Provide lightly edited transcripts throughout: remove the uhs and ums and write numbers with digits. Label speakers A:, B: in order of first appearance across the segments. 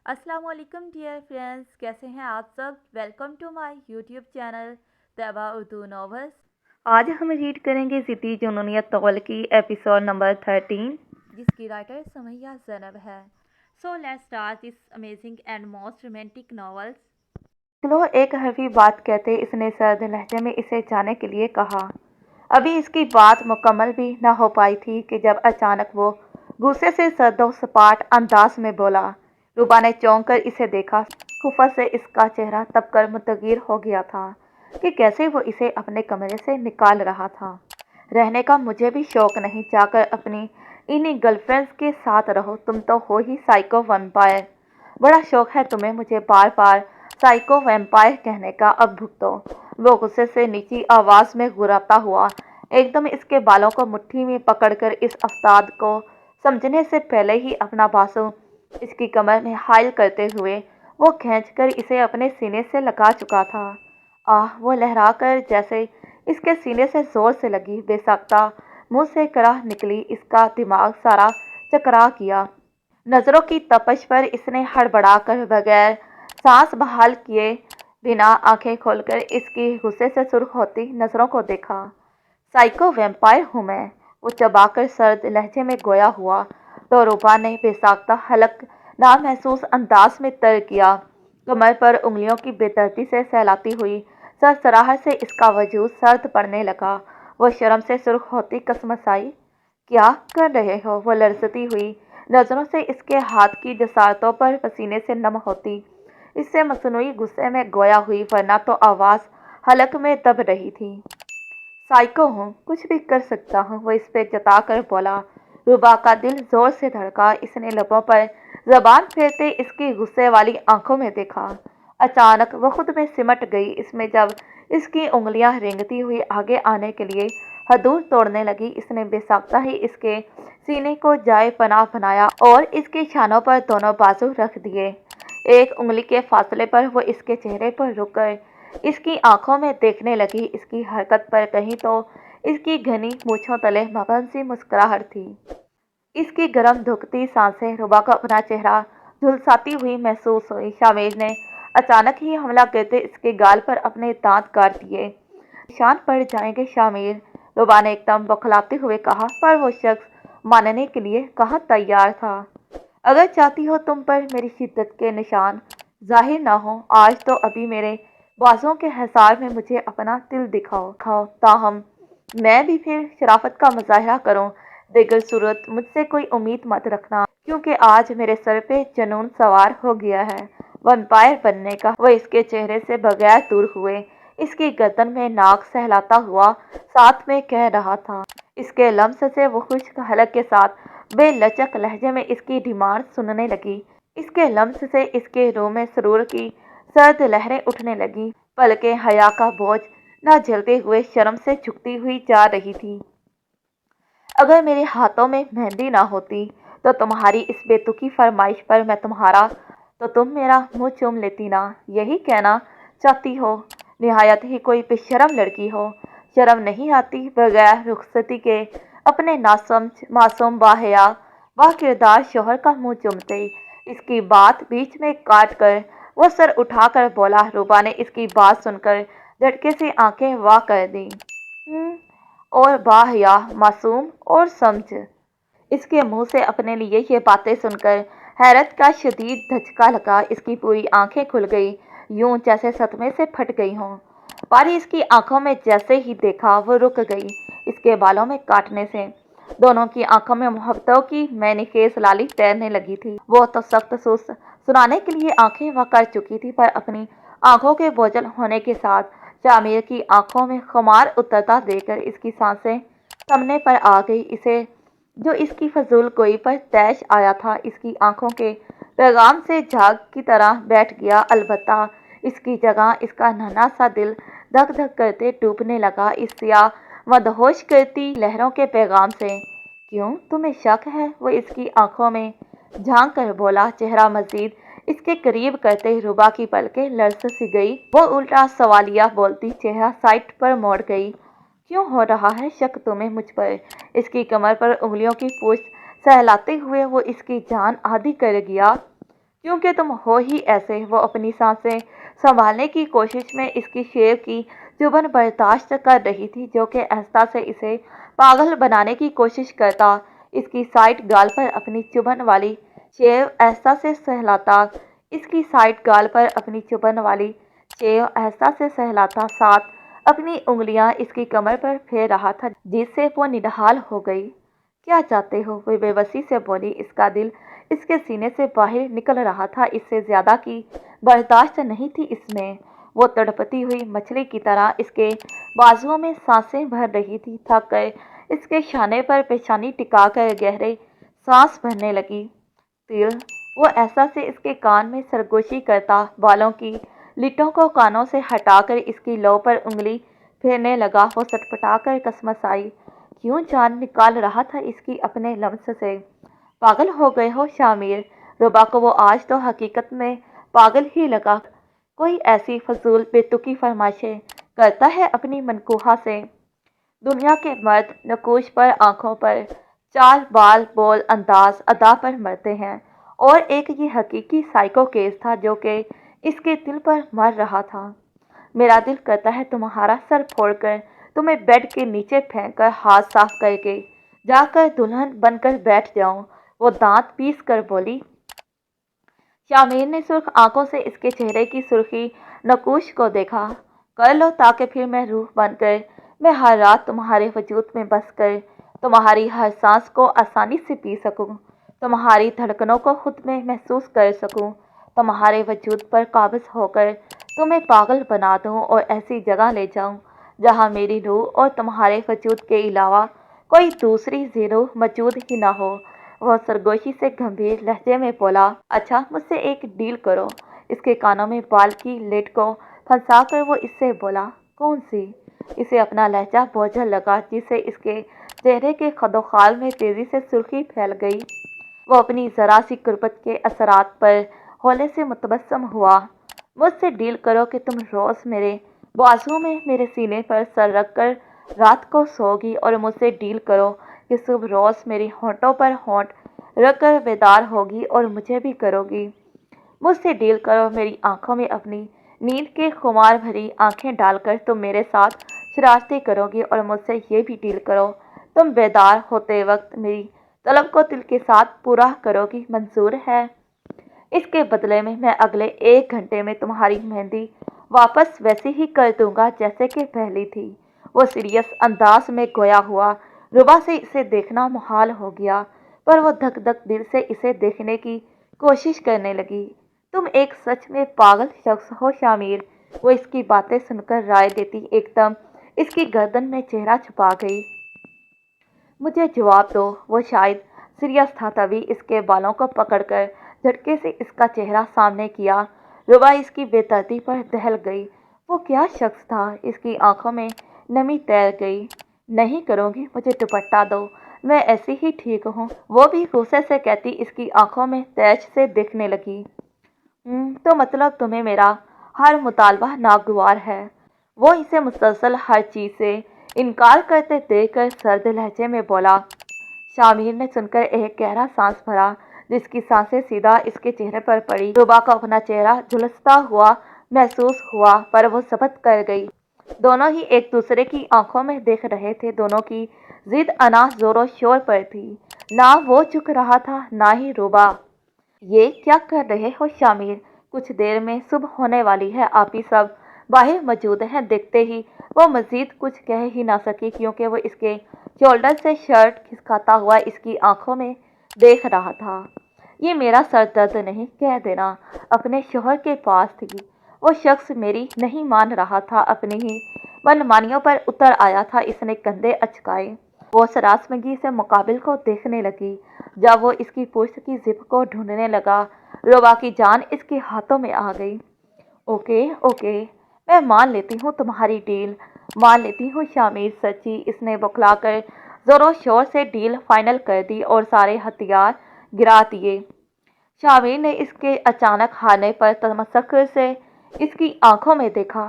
A: अस्सलाम वालेकुम dear friends, कैसे हैं आप सब। Welcome to my YouTube channel Taiba Urdu novels. आज हम रीड करेंगे ज़िद्दी जुनूनियत नॉवल की एपिसोड नंबर 13, जिसकी राइटर समैया ज़ैनब है। So let's start this amazing and most romantic novels. चलो एक हरफी बात कहते इसने सर्द लहजे में इसे जाने के लिए कहा। अभी इसकी बात मुकम्मल भी न हो पाई थी कि जब अचानक वो गुस्से से सर्दो सपाट अंदाज में बोला। रूबा ने चौंक कर इसे देखा। खुफत से इसका चेहरा तबकर मुतगीर हो गया था कि कैसे वो इसे अपने कमरे से निकाल रहा था। रहने का मुझे भी शौक नहीं, जाकर अपनी इन्हीं गर्लफ्रेंड्स के साथ रहो। तुम तो हो ही साइको वैम्पायर। बड़ा शौक है तुम्हें मुझे बार बार साइको वैम्पायर कहने का। अब भुगतो। वो गुस्से से नीची आवाज में गुर्राता हुआ एकदम इसके बालों को मुट्ठी में पकड़कर इस अफताब को समझने से पहले ही अपना बासु इसकी कमर में हाइल करते हुए वो खींचकर इसे अपने सीने से लगा चुका था। वो लहरा कर जैसे इसके सीने से जोर से लगी। बेसाख्ता मुंह से कराह निकली। इसका दिमाग सारा चकरा गया। नजरों की तपश पर इसने हड़बड़ाकर बगैर सांस बहाल किए बिना आंखें खोलकर इसकी गुस्से से सुर्ख होती नजरों को देखा। साइको वैम्पायर हूँ मैं, वो चबाकर सर्द लहजे में गोया हुआ। तो रूबा ने बेसाख्ता हलक नामहसूस अंदाज में तर किया। कमर पर उंगलियों की बेदर्दी से सहलाती हुई सरसराहट से इसका वजूद सर्द पड़ने लगा। वो शर्म से सुर्ख होती कसमसाई। क्या कर रहे हो? वो लरजती हुई नजरों से इसके हाथ की जसारतों पर पसीने से नम होती इससे मसनूई गुस्से में गोया हुई, वरना तो आवाज़ हलक में दब रही थी। साइको हूँ, कुछ भी कर सकता हूँ, वो इस पे जता कर बोला। रूबा का दिल जोर से धड़का। इसने लबों पर जबान फेरते इसकी गुस्से वाली आंखों में देखा। अचानक वो खुद में सिमट गई। इसमें जब इसकी उंगलियां रेंगती हुई आगे आने के लिए हदूद तोड़ने लगी, इसने बेसाख्ता ही इसके सीने को जाए पनाह बनाया और इसके शानों पर दोनों बाजू रख दिए। एक उंगली के फासले पर वो इसके चेहरे पर रुक गए, इसकी आंखों में देखने लगी। इसकी हरकत पर कहीं तो इसकी घनी मूछों तले मबन सी मुस्कुराहट थी। इसकी गर्म धुकती सांसें रुबा को अपना चेहरा झुलसाती हुई महसूस हुई। शामिर ने अचानक ही हमला करते इसके गाल पर अपने दांत काट दिए। निशान पड़ जाएंगे शामिर, रुबा ने एकदम बौखलाते हुए कहा, पर वो शख्स मानने के लिए कहाँ तैयार था। अगर चाहती हो तुम पर मेरी शिद्दत के निशान जाहिर ना हो, आज तो अभी मेरे बाजों के हिसार में मुझे अपना दिल दिखाओ खाओ, ताहम मैं भी फिर शराफत का मुजाहरा करूं। दिगर सूरत मुझसे कोई उम्मीद मत रखना, क्योंकि आज मेरे सर पे जुनून सवार हो गया है वैम्पायर बनने का। वह इसके चेहरे से बगैर दूर हुए इसकी गर्दन में नाक सहलाता हुआ साथ में कह रहा था। इसके लम्स से वो खुश्क हलक के साथ बेलचक लहजे में इसकी डिमांड सुनने लगी। इसके लम्स से इसके रूह में सरूर की सर्द लहरें उठने लगी। पलके हया का बोझ न झेलते हुए शर्म से झुकती हुई जा रही थी। अगर मेरे हाथों में मेहंदी ना होती तो तुम्हारी इस बेतुकी फरमाइश पर मैं तुम्हारा तो तुम मेरा मुंह चूम लेती ना। यही कहना चाहती हो? निहायत ही कोई बेशरम लड़की हो। शर्म नहीं आती बगैर रुखसती के अपने नासमझ मासूम बाहया वाह किरदार शोहर का मुंह चूमते। इसकी बात बीच में काट कर वो सर उठाकर बोला। रूबा ने इसकी बात सुनकर झटके से आंखें वाह कर दी। और वाह या मासूम और समझ। इसके मुंह से अपने लिए ये बातें सुनकर हैरत का शदीद धचका लगा। इसकी पूरी आंखें खुल गई, यूं जैसे सदमे से फट गई हों। पारी इसकी आंखों में जैसे ही देखा वो रुक गई इसके बालों में काटने से। दोनों की आंखों में मोहब्बतों की मैनिफेस लाली तैरने लगी थी। वो तो सख्त सुनाने के लिए आंखें वह कर चुकी थी, पर अपनी आंखों के बोझल होने के साथ शामिर की आंखों में खुमार उतरता देखकर इसकी सांसें थमने पर आ गई। इसे जो इसकी फजूल गोई पर तैश आया था, इसकी आंखों के पैगाम से झाग की तरह बैठ गया। अलबत्ता इसकी जगह इसका नन्हा सा दिल धक धक करते डूबने लगा इस सियाह मदहोश करती लहरों के पैगाम से। क्यों, तुम्हें शक है? वो इसकी आंखों में झांक कर बोला। चेहरा मजीद इसके करीब करते रुबा की पलकें लरस सी गई। वो उल्टा सवालिया बोलती चेहरा साइड पर मोड़ गई। क्यों हो रहा है शक तुम्हें मुझ पर? इसकी कमर पर उंगलियों की पूंछ सहलाते हुए वो इसकी जान आधी कर गया। क्योंकि तुम हो ही ऐसे। वो अपनी सांसें संभालने की कोशिश में इसकी शेव की चुभन बर्दाश्त कर रही थी, जो कि आहिस्ता से इसे पागल बनाने की कोशिश करता। इसकी साइड गाल पर अपनी चुभन वाली शेव आहिस्ता से सहलाता। इसकी साइड गाल पर अपनी चुभन वाली शेव आहिस्ता से सहलाता, साथ अपनी उंगलियां इसकी कमर पर फेर रहा था, जिससे वो निढाल हो गई। क्या चाहते हो? वो बेबसी से बोली। इसका दिल इसके सीने से बाहर निकल रहा था। इससे ज्यादा की बर्दाश्त नहीं थी इसमें। वो तड़पती हुई मछली की तरह इसके बाजुओं में सांसें भर रही थी। थक कर इसके शाने पर पेशानी टिकाकर गहरे सांस भरने लगी। तिल वो ऐसा से इसके कान में सरगोशी करता, बालों की लिटों को कानों से हटाकर इसकी लौ पर उंगली फेरने लगा। वो सटपटाकर कसमसाई। क्यों जान निकाल रहा था इसकी अपने लम्स से। पागल हो गए हो शामिर? रुबा को वो आज तो हकीकत में पागल ही लगा। कोई ऐसी फजूल बेतुकी फरमाइशें करता है अपनी मनकूहा से। दुनिया के मर्द नकूश पर, आंखों पर, चाल बाल बोल अंदाज अदा पर मरते हैं, और एक ये हकीकी साइको केस था जो कि इसके दिल पर मर रहा था। मेरा दिल करता है तुम्हारा सर फोड़कर तुम्हें बेड के नीचे फेंक कर हाथ साफ करके जाकर दुल्हन बनकर बैठ जाऊं। वो दांत पीस कर बोली। शामिर ने सुर्ख आंखों से इसके चेहरे की सुर्खी नकूश को देखा। कर लो, ताकि फिर मैं रूह बनकर मैं हर रात तुम्हारे वजूद में बस कर तुम्हारी हर सांस को आसानी से पी सकूं, तुम्हारी धड़कनों को खुद में महसूस कर सकूं, तुम्हारे वजूद पर काबिज होकर तुम्हें पागल बना दूं और ऐसी जगह ले जाऊं जहां मेरी रूह और तुम्हारे वजूद के अलावा कोई दूसरी ज़रूर मौजूद ही ना हो। वह सरगोशी से गंभीर लहजे में बोला। अच्छा, मुझसे एक डील करो। इसके कानों में बाल की लेट को फंसाकर वो इससे बोला। कौन सी? इसे अपना लहजा बोझल लगा, जिससे इसके चेहरे के खदोखाल में तेजी से सुर्खी फैल गई। वो अपनी जरा सी गुर्बत के असरात पर होने से मुतबस्सम हुआ। मुझसे डील करो कि तुम रोज़ मेरे बाजुओं में मेरे सीने पर सर रख कर रात को सोगी, और मुझसे डील करो कि सुबह रोज़ मेरी होंठों पर होंठ रख कर बेदार होगी और मुझे भी करोगी। मुझसे डील करो मेरी आंखों में अपनी नींद के खुमार भरी आंखें डालकर तुम मेरे साथ शरारतें करोगी, और मुझसे ये भी डील करो तुम बेदार होते वक्त मेरी तलब को दिल के साथ पूरा करोगी। मंजूर है? इसके बदले में मैं अगले 1 घंटे में तुम्हारी मेहंदी वापस वैसे ही कर दूंगा जैसे कि पहली थी। वो सीरियस अंदाज में गोया हुआ। रुबा से इसे देखना मुहाल हो गया, पर वो धक धक दिल से इसे देखने की कोशिश करने लगी। तुम एक सच में पागल शख्स हो शामिर। वो इसकी बातें सुनकर राय देती एकदम इसकी गर्दन में चेहरा छुपा गई। मुझे जवाब दो। वो शायद सीरियस था, तभी इसके बालों को पकड़कर झटके से इसका चेहरा सामने किया। रुबा इसकी बेदर्दी पर दहल गई। वो क्या शख्स था? इसकी आंखों में नमी तैर गई। नहीं करूँगी, मुझे दुपट्टा दो, मैं ऐसी ही ठीक हूँ। वो भी गुस्से से कहती इसकी आंखों में तेज से देखने लगी। तो मतलब तुम्हें मेरा हर मुतालबा नागवार है? वो इसे मुसलसल हर चीज़ से इनकार करते देखकर सर्द लहजे में बोला। शामिर ने सुनकर एक गहरा सांस भरा, जिसकी सांसें सीधा इसके चेहरे पर पड़ी। रुबा को अपना चेहरा झुलसता हुआ महसूस हुआ, पर वो जब्त कर गई। दोनों ही एक दूसरे की आंखों में देख रहे थे। दोनों की जिद अना जोरों शोर पर थी। ना वो झुक रहा था, ना ही रुबा। ये क्या कर रहे हो शामिर? कुछ देर में सुबह होने वाली है, आप ही सब बाहर मौजूद हैं। देखते ही वो मजीद कुछ कह ही ना सकी, क्योंकि वो इसके शोल्डर से शर्ट खिसकाता हुआ इसकी आंखों में देख रहा था। ये मेरा सर दर्द नहीं, कह देना अपने शोहर के पास थी। वो शख्स मेरी नहीं मान रहा था, अपनी ही मनमानियों पर उतर आया था। इसने कंधे अचकाए। वो सरासमगी से मुकाबिल को देखने लगी। जब वो इसकी पुश्त की जिप को ढूंढने लगा, रुबा की जान इसके हाथों में आ गई। ओके ओके, मैं मान लेती हूँ तुम्हारी डील, मान लेती हूँ शामिर। सच्ची? इसने बौखलाकर जोरों शोर से डील फाइनल कर दी और सारे हथियार गिरा दिए। शामिर ने इसके अचानक हारने पर तमस्कुर से इसकी आंखों में देखा।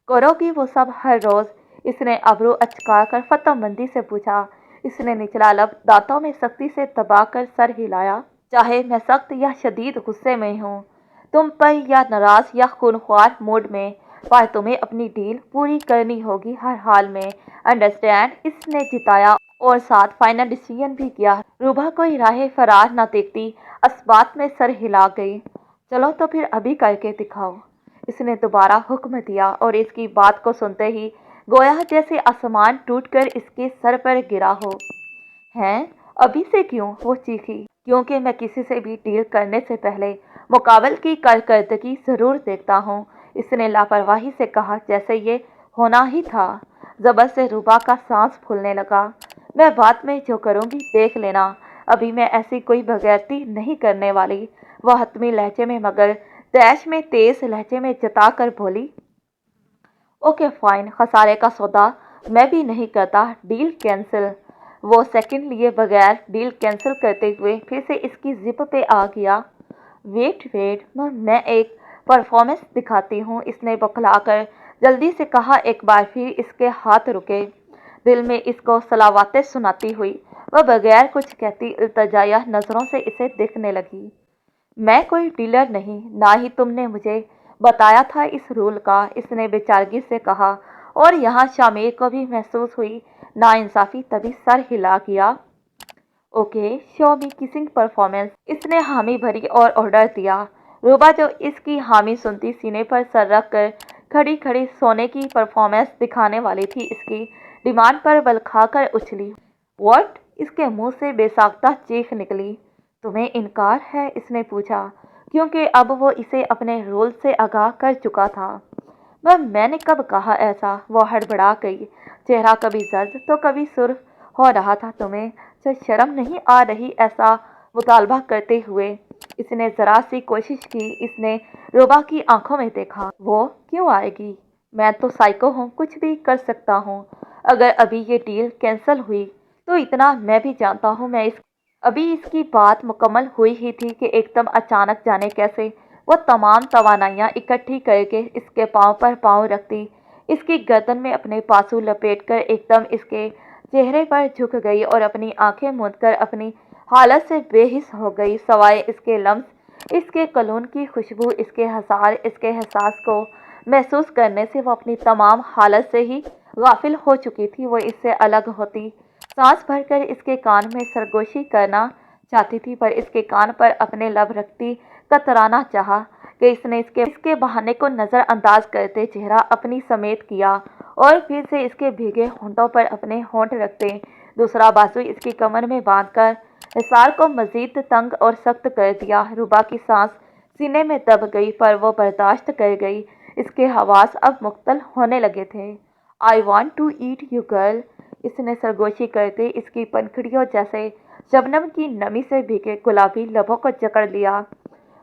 A: करोगी वो सब हर रोज़? इसने अबरू अचका कर फतमंदी से पूछा। इसने निचला लब दांतों में सख्ती से दबाकर सर हिलाया। चाहे मैं सख्त या शदीद गुस्से में हूँ तुम पर या नाराज या खूनख्वार मूड में, पर तुम्हें अपनी डील पूरी करनी होगी हर हाल में। अंडरस्टैंड? इसने जिताया और साथ फाइनल डिसीजन भी किया। रूबा कोई राह फरार न देखती, इस बात में सर हिला गई। चलो तो फिर अभी करके दिखाओ, इसने दोबारा हुक्म दिया और इसकी बात को सुनते ही गोया जैसे आसमान टूटकर इसके सर पर गिरा हो। हैं? अभी से क्यों? वो चीखी। क्योंकि मैं किसी से भी डील करने से पहले मुकाबल की कारकर्दगी ज़रूर देखता हूँ, इसने लापरवाही से कहा जैसे ये होना ही था। ज़बर से रूबा का सांस फूलने लगा। मैं बाद में जो करूँगी देख लेना, अभी मैं ऐसी कोई बगैरती नहीं करने वाली, वह हतमी लहजे में मगर दैश में तेज़ लहजे में जता कर बोली। ओके फाइन, खसारे का सौदा मैं भी नहीं करता, डील कैंसिल। वो सेकंड लिए बगैर डील कैंसिल करते हुए फिर से इसकी जिप पे आ गया। वेट वेट, मैं एक परफॉर्मेंस दिखाती हूँ, इसने बौखलाकर जल्दी से कहा। एक बार फिर इसके हाथ रुके। दिल में इसको सलावातें सुनाती हुई वह बगैर कुछ कहती इल्तजाया नज़रों से इसे देखने लगी। मैं कोई डीलर नहीं, ना ही तुमने मुझे बताया था इस रूल का, इसने बेचारगी से कहा। और यहाँ शामिर को भी महसूस हुई नाइंसाफ़ी, तभी सर हिला किया। ओके, शो मी किसिंग परफॉर्मेंस, इसने हामी भरी और ऑर्डर दिया। रूबा जो इसकी हामी सुनती सीने पर सर रख कर खड़ी खड़ी सोने की परफॉर्मेंस दिखाने वाली थी, इसकी डिमांड पर बल खाकर उछली। व्हाट? इसके मुंह से बेसाख्ता चीख निकली। तुम्हें इनकार है? इसने पूछा, क्योंकि अब वो इसे अपने रोल से आगाह कर चुका था। मैंने कब कहा ऐसा? वो हड़बड़ा गई, चेहरा कभी जर्द तो कभी सुर्ख हो रहा था। तुम्हें तो शर्म नहीं आ रही ऐसा मुतालबा करते हुए? इसने ज़रा सी कोशिश की, इसने रूबा की आंखों में देखा। वो क्यों आएगी? मैं तो साइको हूँ, कुछ भी कर सकता हूँ। अगर अभी ये डील कैंसिल हुई तो इतना मैं भी जानता हूँ। अभी इसकी बात मुकम्मल हुई ही थी कि एकदम अचानक जाने कैसे वो तमाम तवानाइयाँ इकट्ठी करके इसके पाँव पर पाँव रखती, इसकी गर्दन में अपने पासू लपेटकर एकदम इसके चेहरे पर झुक गई और अपनी आंखें मूंदकर अपनी हालत से बेहिस हो गई। सवाए इसके लम्स, इसके कलून की खुशबू, इसके हसार, इसके एहसास को महसूस करने से वो अपनी तमाम हालत से ही गाफिल हो चुकी थी। वो इससे अलग होती, सांस भरकर इसके कान में सरगोशी करना चाहती थी, पर इसके कान पर अपने लब रखती कतराना चाहा कि इसने इसके बहाने को नज़रअंदाज करते चेहरा अपनी समेत किया और फिर से इसके भीगे होंठों पर अपने होंठ रखते दूसरा बाजू इसकी कमर में बांधकर हिसार को मजीद तंग और सख्त कर दिया। रूबा की सांस सीने में दब गई, पर वो बर्दाश्त कर गई। इसके हवास अब मुख्तल होने लगे थे। I want to eat you girl, इसने सरगोशी करते इसकी पंखुड़ियों जैसे शबनम की नमी से भीगे गुलाबी लबों को जकड़ लिया।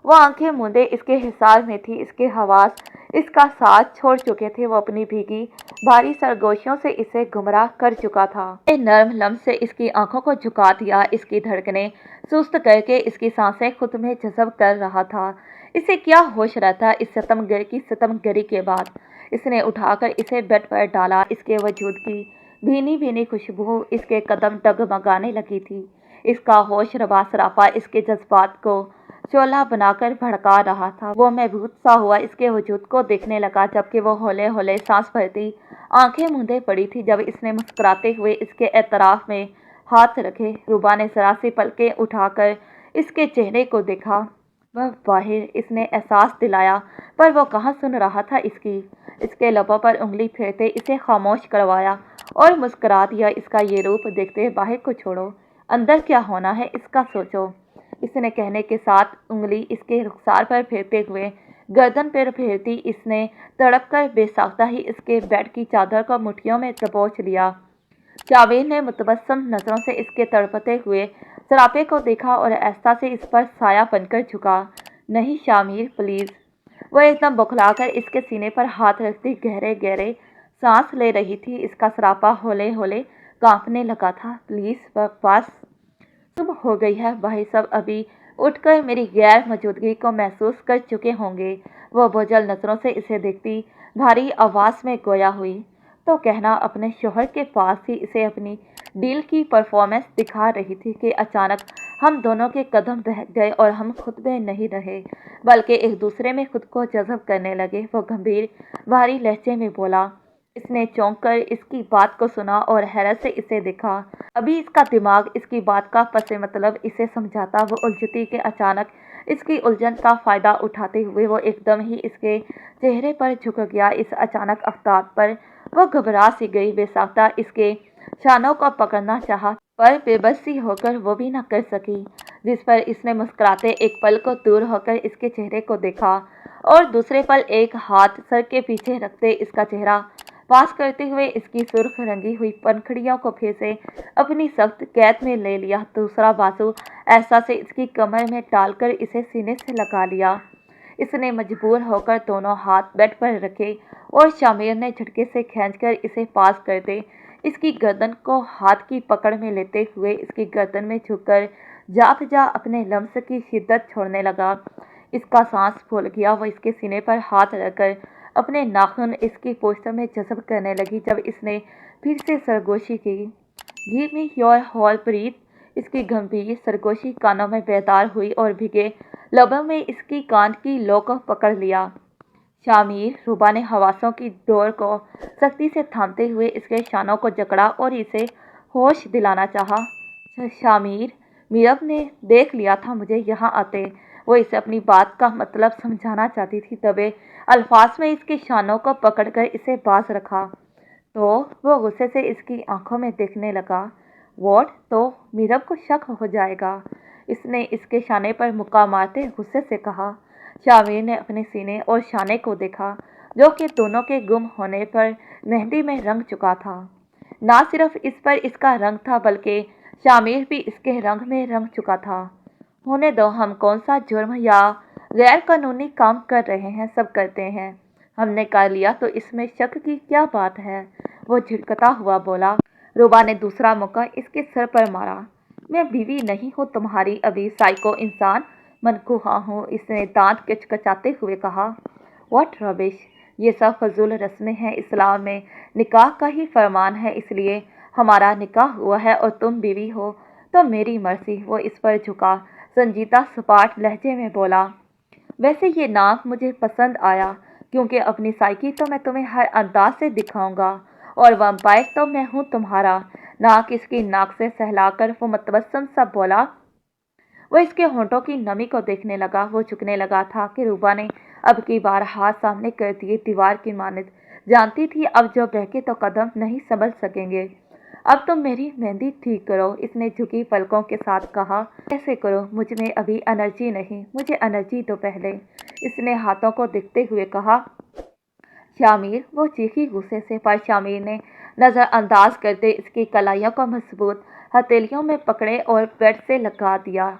A: वो आंखें मूंदे इसके हिसार में थी, इसके हवास इसका साथ छोड़ चुके थे। वो अपनी भीगी भारी सरगोशियों से इसे गुमराह कर चुका था। नरम लम्स से इसकी आंखों को झुका दिया, इसकी धड़कनें सुस्त करके इसकी सांसें खुद में जज़ब कर रहा था। इसे क्या होश रहता इस सितमगर की सितमगरी के बाद। इसने उठाकर इसे बेड पर डाला, इसके वजूद की भीनी भीनी खुशबू इसके कदम डगमगाने लगी थी। इसका होश रबा सरापा इसके जज्बात को शोला बनाकर भड़का रहा था। वो महबूब सा हुआ इसके वजूद को देखने लगा, जबकि वो हौले हौले सांस भरती आंखें मूंदे पड़ी थी जब इसने मुस्कुराते हुए इसके एतराफ में हाथ रखे। रूबा ने जरा सी पलकें उठाकर इसके चेहरे को देखा। वह बाहर, इसने एहसास दिलाया, पर वो कहाँ सुन रहा था इसकी। इसके लबों पर उंगली फेरते इसे खामोश करवाया और मुस्कुरा दिया। इसका ये रूप देखते बाहर को छोड़ो, अंदर क्या होना है इसका सोचो, इसने कहने के साथ उंगली इसके रुखसार पर फेरते हुए गर्दन पर फेरती इसने तड़प कर बेसाख्ता ही इसके बेड की चादर को मुट्ठियों में दबोच लिया। जावेद ने मुतबस्सम नज़रों से इसके तड़पते हुए सरापे को देखा और आहिस्ता से इस पर साया बनकर झुका। नहीं शामिर, प्लीज़। वह एकदम बौखलाकर इसके सीने पर हाथ रखती गहरे गहरे सांस ले रही थी। इसका सरापा हौले हौले कांपने लगा था। प्लीज़ बस, सुबह हो गई है, भाई सब अभी उठकर मेरी गैर मौजूदगी को महसूस कर चुके होंगे। वह बोझल नज़रों से इसे देखती भारी आवाज़ में गोया हुई। तो कहना अपने शौहर के पास ही इसे अपनी डील की परफॉर्मेंस दिखा रही थी कि अचानक हम दोनों के कदम बह गए और हम खुद में नहीं रहे बल्कि एक दूसरे में खुद को जज़ब करने लगे। वो गंभीर भारी लहजे में बोला। इसने चौंक कर इसकी बात को सुना और हैरत से इसे देखा। अभी इसका दिमाग इसकी बात का पसे मतलब इसे समझाता वो उलझती कि अचानक इसकी उलझन का फ़ायदा उठाते हुए वो एकदम ही इसके चेहरे पर झुक गया। इस अचानक आफ्ताब पर वो घबरा सी गई। बेसाख्ता इसके शानों को पकड़ना चाहा पर बेबस सी होकर वो भी न कर सकी, जिस पर इसने मुस्कुराते एक पल को दूर होकर इसके चेहरे को देखा और दूसरे पल एक हाथ सर के पीछे रखते इसका चेहरा पास करते हुए इसकी सुर्ख रंगी हुई पंखड़ियों को फिर से अपनी सख्त कैद में ले लिया। दूसरा बाजू ऐसा से इसकी कमर में डालकर इसे सीने से लगा लिया। इसने मजबूर होकर दोनों हाथ बेड पर रखे और शामिर ने झटके से खींचकर इसे पास करते इसकी गर्दन को हाथ की पकड़ में लेते हुए इसकी गर्दन में झुककर जात जा अपने लम्स की शिद्दत छोड़ने लगा। इसका सांस फूल गया। वो इसके सीने पर हाथ रखकर अपने नाखून इसकी पोस्टर में जज़ब करने लगी। जब इसने फिर से सरगोशी की, give me your whole breath. इसकी गंभीर सरगोशी कानों में बेदार हुई और भीगे लबों में इसकी कान की लो को पकड़ लिया। शामिर, रूबा ने हवासों की डोर को सख्ती से थामते हुए इसके शानों को जकड़ा और इसे होश दिलाना चाहा। शामिर, मीरब ने देख लिया था मुझे यहाँ आते। वो इसे अपनी बात का मतलब समझाना चाहती थी, तबे अल्फाज में इसके शानों को पकड़कर इसे बाज रखा तो वो गुस्से से इसकी आंखों में देखने लगा। वॉट? तो मीरब को शक हो जाएगा, इसने इसके शाने पर मुक्का मारते गुस्से से कहा। शामिर ने अपने सीने और शाने को देखा जो कि दोनों के गुम होने पर मेहंदी में रंग चुका था। ना सिर्फ इस पर इसका रंग था बल्कि शामिर भी इसके रंग में रंग चुका था। होने दो, हम कौन सा जुर्म या गैर कानूनी काम कर रहे हैं, सब करते हैं। हमने कर लिया तो इसमें शक की क्या बात है? वो झिड़कता हुआ बोला। रूबा ने दूसरा मौका इसके सर पर मारा। मैं बीवी नहीं हूँ तुम्हारी, अभी साइको इंसान मनकूहा हूँ, इसने दांत कचकचाते हुए कहा। व्हाट रबिश, ये सब फजूल रस्में हैं। इस्लाम में निकाह का ही फरमान है, इसलिए हमारा निकाह हुआ है और तुम बीवी हो तो मेरी मर्जी। वो इस पर झुका संजीदा सपाट लहजे में बोला। वैसे ये नाम मुझे पसंद आया क्योंकि अपनी साइकी तो मैं तुम्हें हर अंदाज से दिखाऊंगा और वम्पायर तो मैं हूँ तुम्हारा। नाक इसकी नाक से सहलाकर वो मतबस्सम सा बोला। वो इसके होंठों की नमी को देखने लगा। वो झुकने लगा था कि रूबा ने अब की बार हाथ सामने कर दिए दीवार की मानद। जानती थी अब जो बहके तो कदम नहीं संभल सकेंगे। अब तुम मेरी मेहंदी ठीक करो, इसने झुकी पलकों के साथ कहा। कैसे करो? मुझ में अभी एनर्जी नहीं, मुझे एनर्जी दो पहले, इसने हाथों को देखते हुए कहा। शामिर, वो चीखी गुस्से से, पर शामिर ने नज़रअंदाज करते इसकी कलाइयों को मजबूत हथेलियों में पकड़े और बेड से लगा दिया।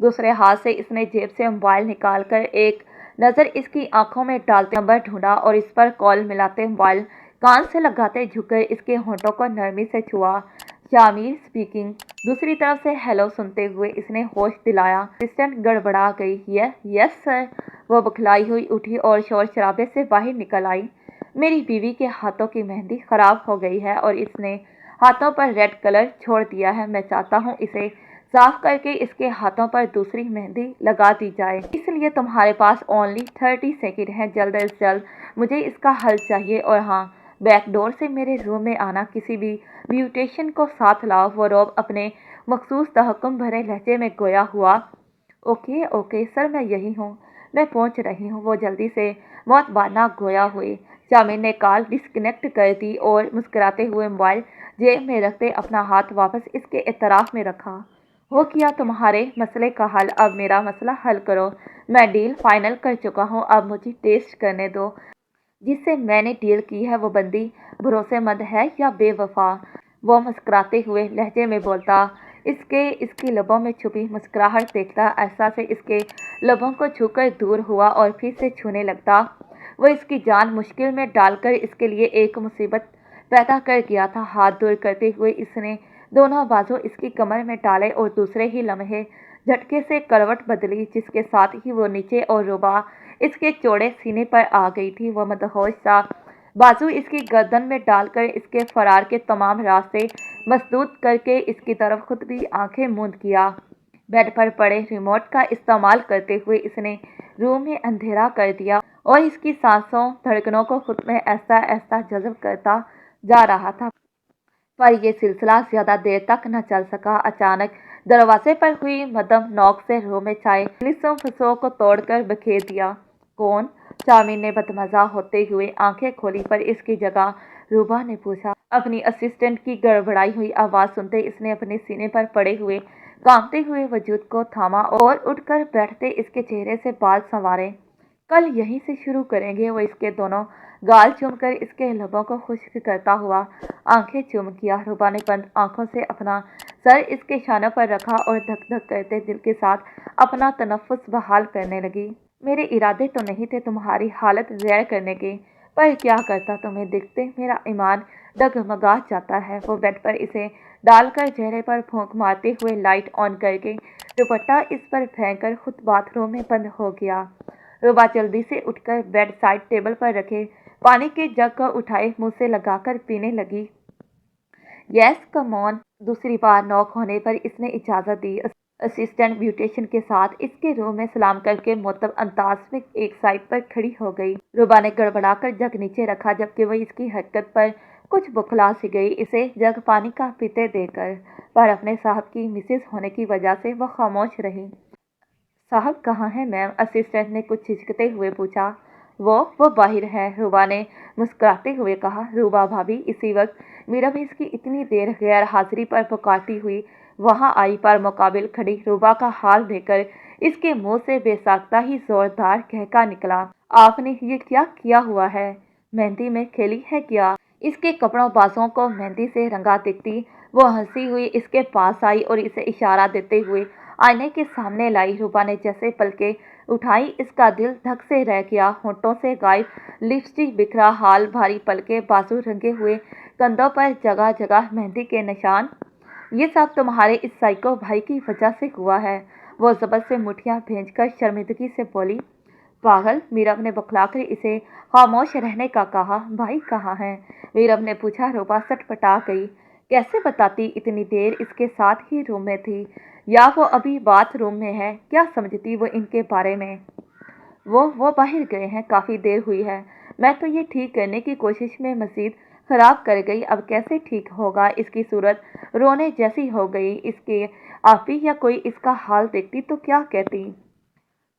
A: दूसरे हाथ से इसने जेब से मोबाइल निकालकर एक नज़र इसकी आंखों में डालते नंबर ढूंढा और इस पर कॉल मिलाते मोबाइल कान से लगाते झुककर इसके होंठों को नरमी से छुआ। शामिर स्पीकिंग। दूसरी तरफ से हेलो सुनते हुए इसने होश दिलाया। असिस्टेंट गड़बड़ा गई। Yes sir. वो बखलाई हुई उठी और शोर शराबे से बाहर निकल आई। मेरी बीवी के हाथों की मेहंदी खराब हो गई है और इसने हाथों पर रेड कलर छोड़ दिया है। मैं चाहता हूँ इसे साफ करके इसके हाथों पर दूसरी मेहंदी लगा दी जाए, इसलिए तुम्हारे पास ओनली 30 सेकेंड है। जल्द से जल्द मुझे इसका हल चाहिए। और हाँ, बैकडोर से मेरे रूम में आना, किसी भी ब्यूटिशियन को साथ लाओ। वो रोब अपने मखसूस तहक्कुम भरे लहजे में गोया हुआ। ओके सर, मैं यही हूँ, मैं पहुँच रही हूँ। वो जल्दी से मौत बाना गोया हुई। शामिर ने कॉल डिस्कनेक्ट कर दी और मुस्कुराते हुए मोबाइल जेब में रखते अपना हाथ वापस इसके इतराफ में रखा। हो किया तुम्हारे मसले का हल, अब मेरा मसला हल करो। मैं डील फाइनल कर चुका हूँ, अब मुझे टेस्ट करने दो। जिससे मैंने डील की है वो बंदी भरोसेमंद है या बेवफा? वो मुस्कुराते हुए लहजे में बोलता। इसकी लबों में छुपी मुस्कुराहट देखता ऐसा से इसके लबों को छूकर दूर हुआ और फिर से छूने लगता। वो इसकी जान मुश्किल में डालकर इसके लिए एक मुसीबत पैदा कर गया था। हाथ दूर करते हुए इसने दोनों बाजू इसकी कमर में डाले और दूसरे ही लम्हे झटके से करवट बदली, जिसके साथ ही वो नीचे और रुबा इसके चौड़े सीने पर आ गई थी। वह मदहोश सा बाजू इसकी गर्दन में डालकर इसके फरार के तमाम रास्ते मसदूद करके इसकी तरफ खुद भी आंखें मूंद किया। बेड पर पड़े रिमोट का इस्तेमाल करते हुए इसने रूम में अंधेरा कर दिया और इसकी सांसों धड़कनों को खुद में ऐसा ऐसा जज्ब करता जा रहा था। पर यह सिलसिला ज्यादा देर तक न चल सका। अचानक दरवाजे पर हुई मदम नॉक से रूम में छाए लिसों फसों को तोड़कर बखेर दिया। कौन? चामिन ने बदमजा होते हुए आंखें खोली, पर इसकी जगह रूबा ने पूछा। अपनी असिस्टेंट की गड़बड़ाई हुई आवाज सुनते इसने अपने सीने पर पड़े हुए कांपते हुए वजूद को थामा और उठकर बैठते इसके चेहरे से बाल संवारे। कल यहीं से शुरू करेंगे। वो इसके दोनों गाल चूमकर इसके लबों को खुश्क करता हुआ आंखें चूम किया। रूबा ने बंद आंखों से अपना सर इसके शानों पर रखा और धक धक करते दिल के साथ अपना तनफ्फुस बहाल करने लगी। मेरे इरादे तो नहीं थे तुम्हारी हालत ज़ैर करने के, पर क्या करता, तुम्हें देखते मेरा ईमान डगमगा जाता है। वो बेड पर इसे डालकर चेहरे पर फूंक मारते हुए लाइट ऑन करके दुपट्टा इस पर फेंककर खुद बाथरूम में बंद हो गया। रूबा जल्दी से उठकर बेड साइड टेबल पर रखे पानी के जग को उठाए मुंह से लगाकर पीने लगी। Yes come on. दूसरी बार नॉक होने पर इसने इजाज़त दी। असिस्टेंट ब्यूटिशियन के साथ इसके रूम में सलाम करके मुअत्तब अंदाज में एक साइड पर खड़ी हो गई। रूबा ने गड़बड़ाकर जग नीचे रखा, जबकि वह इसकी हरकत पर कुछ बुखला सी गई इसे जग पानी का पीते देकर, पर अपने साहब की मिसेज होने की वजह से वह खामोश रही। साहब कहाँ हैं मैम? असिस्टेंट ने कुछ झिझकते हुए पूछा। वो बाहर है, रूबा ने मुस्कुराते हुए कहा। रूबा भाभी इसी वक्त मीरा भी इसकी इतनी देर गैर हाजिरी पर पुकारती हुई वहां आई, पर मुकाबिल खड़ी रूबा का हाल देखकर इसके मुंह से बेसाख्ता ही जोरदार कहका निकला। आपने ये क्या किया हुआ है? मेहंदी में खेली है क्या? इसके कपड़ों बाजों को मेहंदी से रंगा देखती वो हंसी हुई इसके पास आई और इसे इशारा देते हुए आईने के सामने लाई। रूबा ने जैसे पलके उठाई इसका दिल धक से रह गया। होंठों से गायब लिपस्टिक बिखरा हाल, भारी पलके, बाजू रंगे हुए कंधों पर जगह जगह मेहंदी के निशान। ये सब तुम्हारे इस साइको भाई की वजह से हुआ है। वो जबर से मुठियां भेजकर शर्मिंदगी से बोली। पागल, मीरब ने बखलाकर इसे खामोश रहने का कहा। भाई कहाँ है? मीरब ने पूछा। रूबा सटपटा गई। कैसे बताती? इतनी देर इसके साथ ही रूम में थी, या वो अभी बाथरूम में है? क्या समझती वो इनके बारे में? वो बाहर गए हैं, काफ़ी देर हुई है। मैं तो ये ठीक करने की कोशिश में मज़ीद ख़राब कर गई। अब कैसे ठीक होगा? इसकी सूरत रोने जैसी हो गई। इसके आपी या कोई इसका हाल देखती तो क्या कहती?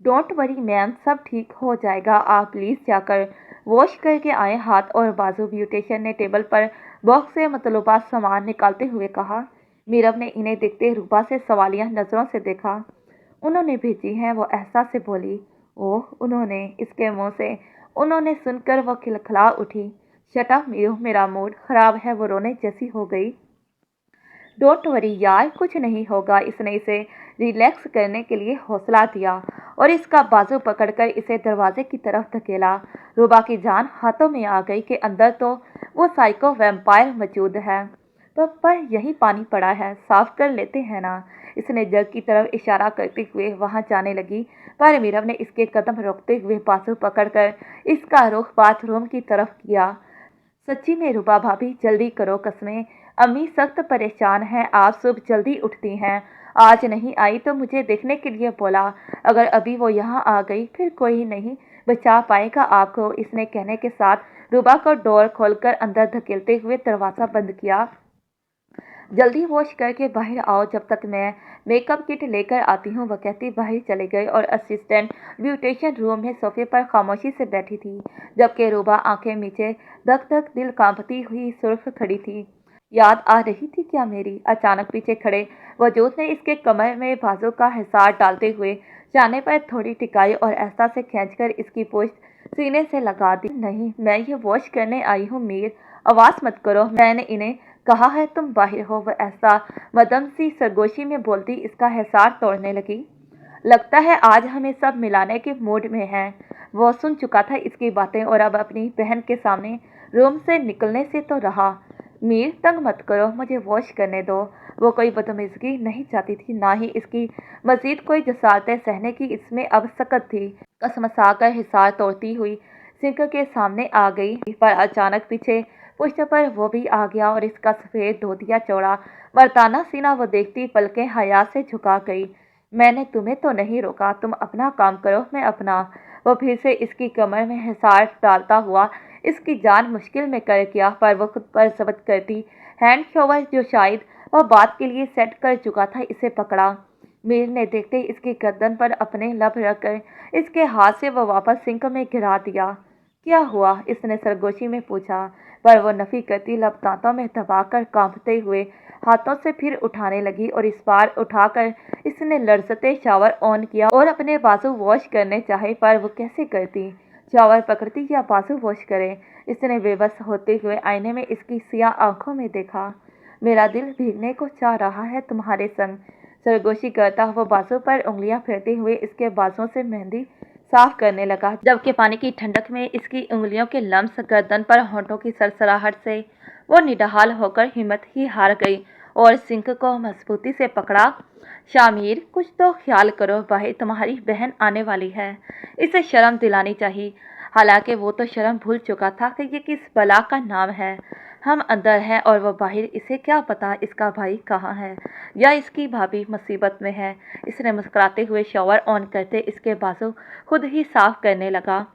A: डोंट वरी मैम, सब ठीक हो जाएगा। आप प्लीज़ जाकर वॉश करके आए हाथ और बाजू। ब्यूटिशियन ने टेबल पर बॉक्स से मतलूबा सामान निकालते हुए कहा। मीरब ने इन्हें देखते रूबा से सवालिया नज़रों से देखा। उन्होंने भेजी हैं, वो एहसास से बोली। ओह, उन्होंने? इसके मुंह से उन्होंने सुनकर वो खिलखिला उठी। शट अप मीरू, मेरा मूड ख़राब है। वो रोने जैसी हो गई। डोंट वरी यार, कुछ नहीं होगा। इसने इसे रिलैक्स करने के लिए हौसला दिया और इसका बाजू पकड़कर इसे दरवाजे की तरफ धकेला। रूबा की जान हाथों में आ गई कि अंदर तो वो साइको वैम्पायर मौजूद है, पर यही पानी पड़ा है, साफ कर लेते हैं ना। इसने जग की तरफ इशारा करते हुए वहां जाने लगी, पर मीरब ने इसके कदम रोकते हुए बाजू पकड़कर इसका रुख बाथरूम की तरफ किया। सच्ची में रूबा भाभी, जल्दी करो, कसमें अम्मी सख्त परेशान हैं। आप सुबह जल्दी उठती हैं, आज नहीं आई तो मुझे देखने के लिए बोला। अगर अभी वो यहाँ आ गई फिर कोई नहीं बचा पाएगा आपको। इसने कहने के साथ रूबा को डोर खोलकर अंदर धकेलते हुए दरवाज़ा बंद किया। जल्दी वॉश करके बाहर आओ, जब तक मैं मेकअप किट लेकर आती हूँ, वह कहती बाहर चले गए और असिस्टेंट ब्यूटिशियन रूम में सोफे पर खामोशी से बैठी थी, जबकि रूबा आंखें नीचे धक धक दिल कांपती हुई सुर्ख खड़ी थी। याद आ रही थी क्या मेरी? अचानक पीछे खड़े वजूद ने इसके कमर में बाजू का हिसार डालते हुए जाने पर थोड़ी टिकाई और ऐसा से खींचकर इसकी पुश्त सीने से लगा दी। नहीं, मैं ये वॉश करने आई हूँ मीर, आवाज़ मत करो, मैंने इन्हें कहा है तुम बाहर हो। वह ऐसा मदम सी सरगोशी में बोलती इसका हिसार तोड़ने लगी। लगता है आज हमें सब मिलाने के मूड में है। वो सुन चुका था इसकी बातें और अब अपनी बहन के सामने रूम से निकलने से तो रहा। मीर, तंग मत करो, मुझे वॉश करने दो। वो कोई बदतमीजगी नहीं चाहती थी, ना ही इसकी मजीद कोई जसारतें सहने की इसमें अब सकत थी। कसमसा कर हिसार तोड़ती हुई सिंक के सामने आ गई, पर अचानक पीछे पुष्ट पर वो भी आ गया और इसका सफेद धोतिया चौड़ा मर्दाना सीना वो देखती पलकें हया से झुका गई। मैंने तुम्हें तो नहीं रोका, तुम अपना काम करो, मैं अपना। वो फिर से इसकी कमर में हिसार डालता हुआ इसकी जान मुश्किल में कर किया, पर वो खुद पर जब्त करती हैंड शॉवर जो शायद वह बात के लिए सेट कर चुका था इसे पकड़ा। मीर ने देखते ही इसकी गर्दन पर अपने लब रखकर इसके हाथ से वो वापस सिंक में गिरा दिया। क्या हुआ? इसने सरगोशी में पूछा, पर वो नफी करती लब दांतों में दबाकर कांपते हुए हाथों से फिर उठाने लगी और इस बार उठाकर इसने लर्जते शावर ऑन किया और अपने बाजू वॉश करने चाहे, पर वो कैसे करती? शावर पकड़ती या बाजू वॉश करे? इसने बेबस होते हुए आईने में इसकी सियाह आंखों में देखा। मेरा दिल भीगने को चाह रहा है तुम्हारे संग, सरगोशी करता हुआ बाजू पर उंगलियां फेरते हुए इसके बाजों से मेहंदी साफ करने लगा, जबकि पानी की ठंडक में इसकी उंगलियों के लम्स गर्दन पर होंठों की सरसराहट से वो निढाल होकर हिम्मत ही हार गई और सिंक को मजबूती से पकड़ा। शामिर, कुछ तो ख्याल करो भाई, तुम्हारी बहन आने वाली है, इसे शर्म दिलानी चाहिए। हालांकि वो तो शर्म भूल चुका था कि ये किस बला का नाम है। हम अंदर हैं और वो बाहर, इसे क्या पता इसका भाई कहाँ है या इसकी भाभी मुसीबत में है। इसने मुस्कुराते हुए शॉवर ऑन करते इसके बाजू खुद ही साफ करने लगा।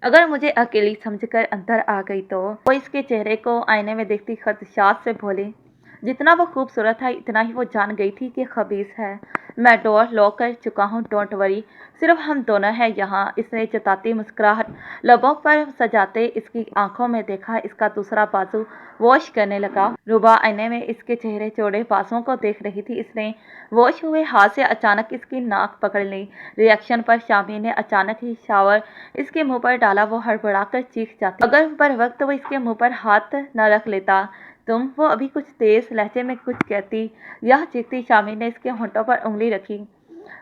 A: अगर मुझे अकेली समझकर अंदर आ गई तो? वो इसके चेहरे को आईने में देखती खदशात से बोली। जितना वो खूबसूरत था इतना ही वो जान गई थी कि खबीस है। मैं डोर लॉक कर चुका हूँ, डोंट वरी, सिर्फ हम दोनों हैं यहाँ। इसने जताती मुस्कुराहट लबों पर सजाते इसकी आंखों में देखा। इसका दूसरा बाजू वॉश करने लगा। रुबा आईने में इसके चेहरे चौड़े बाजुओं को देख रही थी। इसने वॉश हुए हाथ से अचानक इसकी नाक पकड़ ली। रिएक्शन पर शामी ने अचानक ही शावर इसके मुंह पर डाला। वो हड़बड़ाकर चीख जाती, अगर पर वक्त वो इसके मुंह पर हाथ न रख लेता। वो अभी कुछ तेज लहजे में कुछ कहती यह चीखती। शामी ने इसके होंठों पर उंगली रखी।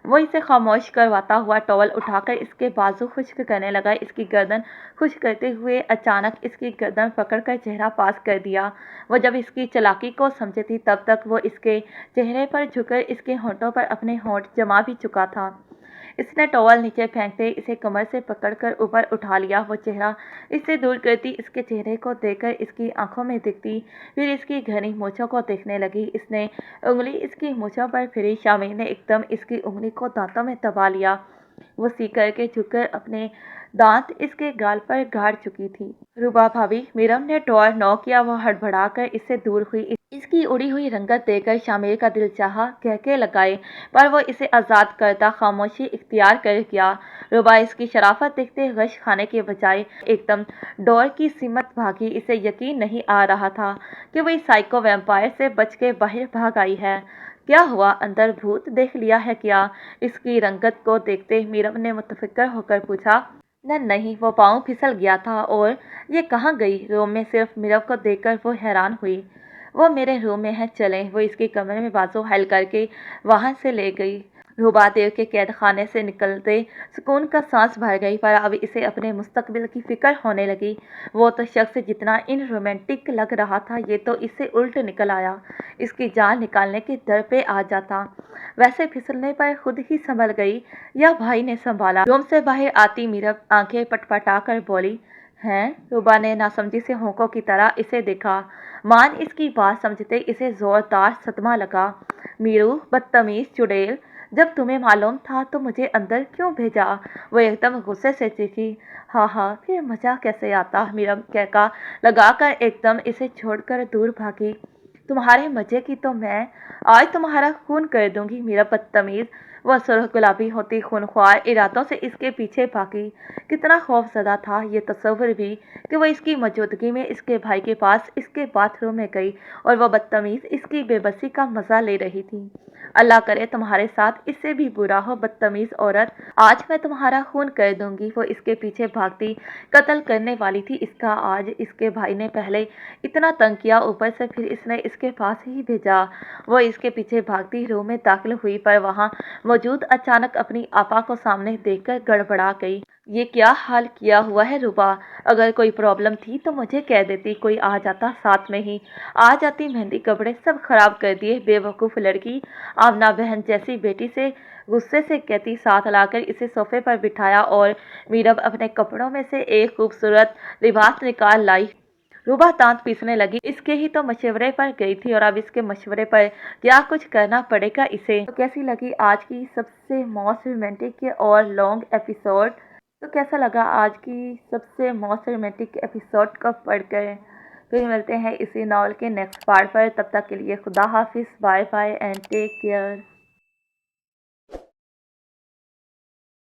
A: वो इसे खामोश करवाता हुआ टॉवल उठाकर इसके बाजू खुश्क करने लगा। इसकी गर्दन खुश्क करते हुए अचानक इसकी गर्दन पकड़कर चेहरा पास कर दिया। वो जब इसकी चालाकी को समझी थी तब तक वो इसके चेहरे पर झुककर इसके होंठों पर अपने होंठ जमा भी चुका था। इसने टॉवल नीचे फेंकते इसे कमर से पकड़कर ऊपर उठा लिया। वो चेहरा इससे दूर करती इसके चेहरे को देखकर इसकी आंखों में दिखती, फिर इसकी घनी मूंछों को देखने लगी। इसने उंगली इसकी मूंछों पर फिरी। शामी ने एकदम इसकी उंगली को दांतों में दबा लिया। वो सीख करके झुककर अपने दांत इसके गाल पर गाड़ चुकी थी। रुबा भाभी, मीरम ने डोर नॉक किया। वो हड़बड़ाकर इससे दूर हुई। इसकी उड़ी हुई रंगत देखकर शामिर का दिल चाहा कहके लगाए, पर वो इसे आज़ाद करता खामोशी इख्तियार कर गया। रुबा इसकी शराफत देखते गश खाने के बजाय एकदम डोर की सीमत भागी। इसे यकीन नहीं आ रहा था कि वो इस साइको वैम्पायर से बच के बाहर भाग आई है। क्या हुआ, अंदर भूत देख लिया है क्या? इसकी रंगत को देखते मीरम ने मुतफिक्र होकर पूछा। नहीं, वो पाँव फिसल गया था। और ये कहाँ गई? रूम में सिर्फ मीरम को देखकर वो हैरान हुई। वो मेरे रूम में है, चलें। वो इसके कमरे में बाजू हल करके वहां से ले गई। रुबा देव के कैद खाने से निकलते सुकून का सांस भर गई, पर अब इसे अपने मुस्तकबिल की फिक्र होने लगी। वो तो शख्स जितना इन रोमांटिक लग रहा था, ये तो इससे उल्ट निकल आया। इसकी जान निकालने के दर पे आ जाता। वैसे फिसलने पर खुद ही संभल गई या भाई ने संभाला? रूम से बाहर आती मीरा आंखें पटपटा कर बोली, हैं? रुबा ने नासमझी से होंकों की तरह इसे देखा। मान इसकी बात समझते इसे जोरदार सदमा लगा। मीरू, बदतमीज चुड़ैल, जब तुम्हें मालूम था तो मुझे अंदर क्यों भेजा? वो एकदम गुस्से से चीखी। हाँ, फिर मजा कैसे आता? मीरम कहका लगाकर एकदम इसे छोड़कर दूर भागी। तुम्हारे मजे की तो मैं आज तुम्हारा खून कर दूंगी मेरा बदतमीज। वह सुर्ख गुलाबी होती खूनख्वार इरादों से इसके पीछे भागी। कितना खौफजदा था ये तस्वर भी कि वह इसकी मौजूदगी में इसके भाई के पास इसके बाथरूम में गई और वह बदतमीज इसकी बेबसी का मजा ले रही थी। अल्लाह करे तुम्हारे साथ इससे भी बुरा हो, बदतमीज औरत, आज मैं तुम्हारा खून कर दूंगी। वो इसके पीछे भागती कत्ल करने वाली थी इसका। आज इसके भाई ने पहले इतना तंग किया, ऊपर से फिर इसने इसके पास ही भेजा। वो इसके पीछे भागती रूम में दाखिल हुई, पर वहाँ मौजूद अचानक अपनी आपा को सामने देखकर गड़बड़ा गई। ये क्या हाल किया हुआ है रुबा? अगर कोई प्रॉब्लम थी तो मुझे कह देती, कोई आ जाता साथ में ही। आ जाती, मेहंदी कपड़े सब खराब कर दिए। बेवकूफ़ लड़की, आमना बहन जैसी बेटी से गुस्से से कहती साथ लाकर इसे सोफे पर बिठाया और मीरब अपने कपड़ों में से एक खूबसूरत लिबास निकाल लाई। रूबा दांत पीसने लगी। इसके ही तो मशवरे पर गई थी और अब इसके मशवरे पर क्या कुछ करना पड़ेगा इसे। तो कैसी लगी आज की सबसे मोस्ट रोमांटिक और लॉन्ग एपिसोड? तो कैसा लगा आज की सबसे मोस्ट रोमांटिक एपिसोड को पढ़कर? फिर मिलते हैं इसी नॉवल के नेक्स्ट पार्ट पर। तब तक के लिए खुदा हाफिज, bye bye and take care.